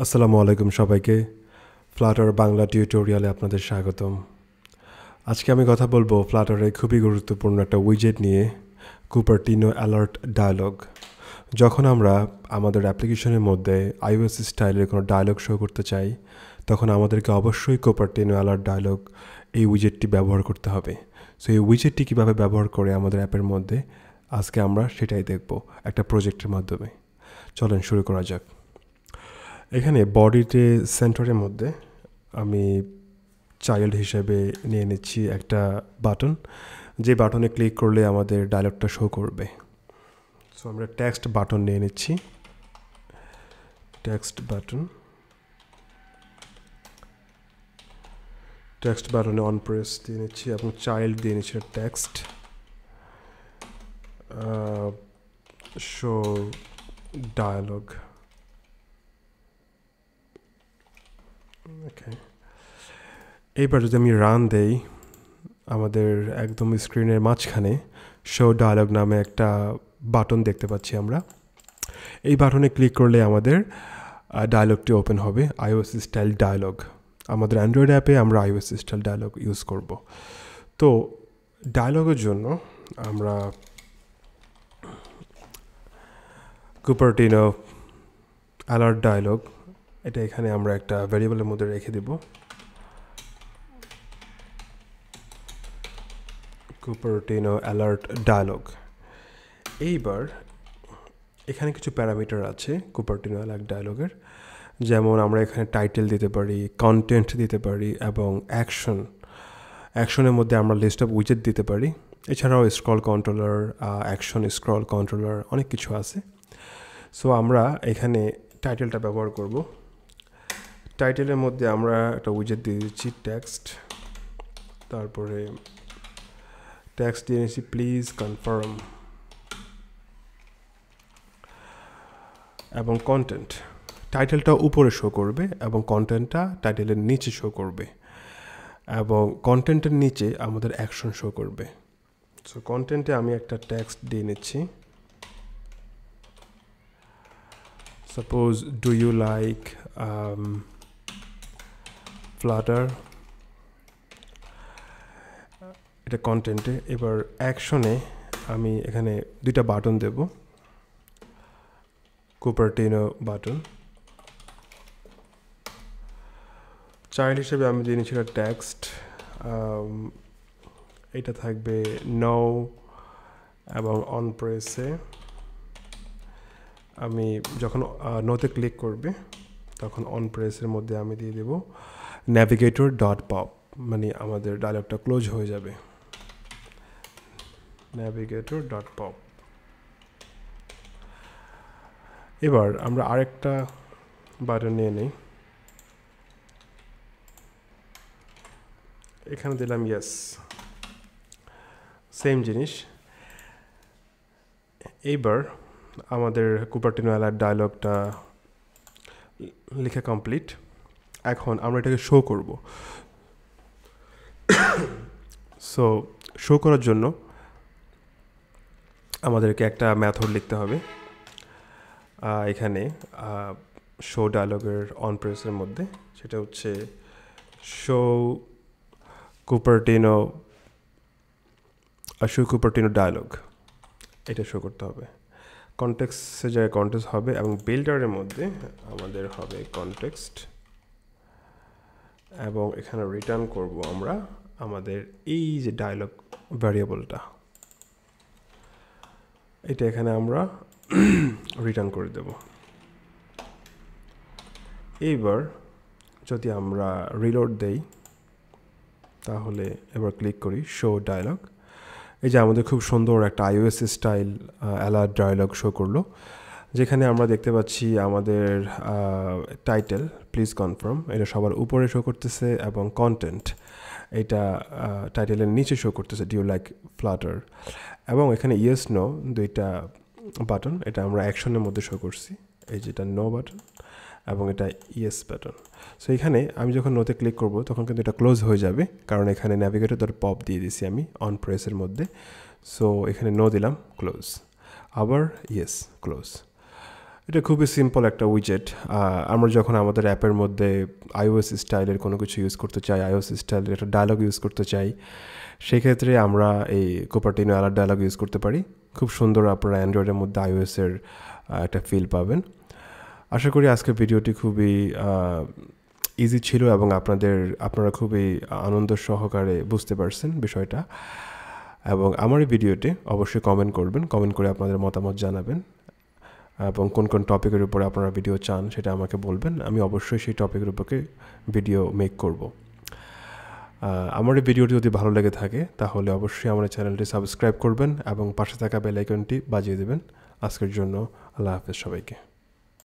আসসালামু আলাইকুম সবাইকে ফ্লাটার বাংলা টিউটোরিয়ালে আপনাদের স্বাগতম। আজকে আমি কথা বলবো ফ্লাটারের খুবই গুরুত্বপূর্ণ একটা উইজেট নিয়ে, কুপারটিনো অ্যালার্ট ডায়ালগ। যখন আমরা আমাদের অ্যাপ্লিকেশনের মধ্যে iOS স্টাইলের কোনো ডায়ালগ শো করতে চাই, তখন আমাদেরকে অবশ্যই কুপারটিনো অ্যালার্ট ডায়ালগ এই উইজেটটি ব্যবহার করতে হবে। সো এই উইজেটটি কীভাবে ব্যবহার করে আমাদের অ্যাপের মধ্যে, আজকে আমরা সেটাই দেখব একটা প্রজেক্টের মাধ্যমে। চলেন শুরু করা যাক। এখানে বডিতে সেন্টারের মধ্যে আমি চাইল্ড হিসেবে নিয়ে নিচ্ছি একটা বাটন, যে বাটনে ক্লিক করলে আমাদের ডায়লগটা শো করবে। সো আমরা টেক্সট বাটন নিয়ে নিচ্ছি, টেক্সট বাটনে অন প্রেস দিয়ে নিচ্ছি এবং চাইল্ড দিয়ে নিচ্ছি টেক্সট শো ডায়ালগ। ওকে, এইবার যদি আমি রান দেই, আমাদের একদম স্ক্রিনের মাঝখানে শো ডায়ালগ নামে একটা বাটন দেখতে পাচ্ছি আমরা। এই বাটনে ক্লিক করলে আমাদের ডায়ালগটি ওপেন হবে, iOS স্টাইল ডায়ালগ। আমাদের অ্যান্ড্রয়েড অ্যাপে আমরা iOS স্টাইল ডায়ালগ ইউজ করব। তো ডায়ালগের জন্য আমরা কুপারটিনো অ্যালার্ট ডায়ালগ, এটা এখানে আমরা একটা ভ্যারিয়েবলের মধ্যে রেখে দেব, কুপারটিনো অ্যালার্ট ডায়ালগ। এইবার এখানে কিছু প্যারামিটার আছে কুপারটিনো অ্যালার্ট ডায়ালগের, যেমন আমরা এখানে টাইটেল দিতে পারি, কন্টেন্ট দিতে পারি এবং অ্যাকশনের মধ্যে আমরা লিস্ট অফ উইজেট দিতে পারি। এছাড়াও scroll controller, action scroll controller, অনেক কিছু আছে। সো আমরা এখানে টাইটেলটা ব্যবহার করব। টাইটেলের মধ্যে আমরা একটা উইজেট দিয়ে দিচ্ছি টেক্সট, তারপরে টেক্সট দিয়ে নিচ্ছি প্লিজ কনফার্ম, এবং কন্টেন্ট। টাইটেলটা উপরে শো করবে এবং কন্টেন্টটা টাইটেলের নিচে শো করবে, এবং কন্টেন্টের নিচে আমাদের অ্যাকশন শো করবে। সো কন্টেন্টে আমি একটা টেক্সট দিয়ে নিচ্ছি, suppose do you like flutter, এটা কন্টেন্টে। এবার অ্যাকশনে আমি এখানে দুইটা বাটন দেব, কুপারটিনো বাটন। চাইল্ড হিসেবে আমি দিয়ে নিচ্ছি টেক্সট, এটা থাকবে নো, এবং অন প্রেসে আমি যখন নোতে ক্লিক করবে তখন অন প্রেসের মধ্যে আমি দিয়ে দেব ন্যাভিগেটর ডট পপ, মানে আমাদের ডায়লগটা ক্লোজ হয়ে যাবে, ন্যাভিগেটর ডট পপ। এবার আমরা আরেকটা বাটন নিয়ে নিই, এখানে দিলাম ইয়েস, সেম জিনিস। এইবার আমাদের কুপারটিনো অ্যালার্ট ডায়লগটা লেখা কমপ্লিট। এখন আমরা এটাকে শো করব। সো শো করার জন্য আমাদেরকে একটা মেথড লিখতে হবে এখানে শো ডায়লগের অন প্রেসের মধ্যে, সেটা হচ্ছে শো কুপারটিনো ডায়লগ, এটা শো করতে হবে। কনটেক্সটের জায়গায় কনটেক্সট হবে, এবং বিল্ডারের মধ্যে আমাদের হবে কনটেক্সট, এবং এখানে রিটার্ন করব আমরা আমাদের এই যে ডায়লগ ভ্যারিয়েবলটা, এটা এখানে আমরা রিটার্ন করে দেব। এইবার যদি আমরা রিলোড দেই, তাহলে এবার ক্লিক করি শো ডায়লগ, এই যে আমাদের খুব সুন্দর একটা iOS style alert dialog show করলো, যেখানে আমরা দেখতে পাচ্ছি আমাদের টাইটেল প্লিজ কনফার্ম, এটা সবার উপরে শো করতেছে, এবং কন্টেন্ট এটা টাইটেলের নিচে শো করতেছে, ডু ইউ লাইক ফ্লাটার। এবং এখানে ইয়েস নো দুইটা বাটন, এটা আমরা অ্যাকশনের মধ্যে শো করছি, এই যেটা নো বাটন এবং এটা ইয়েস বাটন। সো এখানে আমি যখন নোতে ক্লিক করব তখন কিন্তু এটা ক্লোজ হয়ে যাবে, কারণ এখানে ন্যাভিগেটর ডট পপ দিয়ে দিছি আমি অন প্রেসের মধ্যে। সো এখানে নো দিলাম, ক্লোজ, আবার ইয়েস, ক্লোজ। এটা খুবই সিম্পল একটা উইজেট। আমরা যখন আমাদের অ্যাপের মধ্যে iOS স্টাইলের কোনো কিছু ইউজ করতে চাই, iOS স্টাইলের একটা ডায়ালগ ইউজ করতে চাই, সেক্ষেত্রে আমরা এই কুপারটিনো অ্যালার্ট ডায়ালগ ইউজ করতে পারি। খুব সুন্দর আপনারা অ্যান্ড্রয়েডের মধ্যে iOS-এর একটা ফিল পাবেন। আশা করি আজকের ভিডিওটি খুবই ইজি ছিল এবং আপনারা খুবই আনন্দ সহকারে বুঝতে পারছেন বিষয়টা। এবং আমার এই ভিডিওটি অবশ্যই কমেন্ট করবেন, কমেন্ট করে আপনাদের মতামত জানাবেন এবং কোন কোন টপিকের উপরে আপনারা ভিডিও চান সেটা আমাকে বলবেন। আমি অবশ্যই সেই টপিকের উপরে ভিডিও মেক করব। আমার এই ভিডিওটি যদি ভালো লেগে থাকে তাহলে অবশ্যই আমার চ্যানেলটি সাবস্ক্রাইব করবেন এবং পাশে থাকা বেল আইকনটি বাজিয়ে দেবেন। আজকের জন্য আল্লাহ হাফেজ সবাইকে।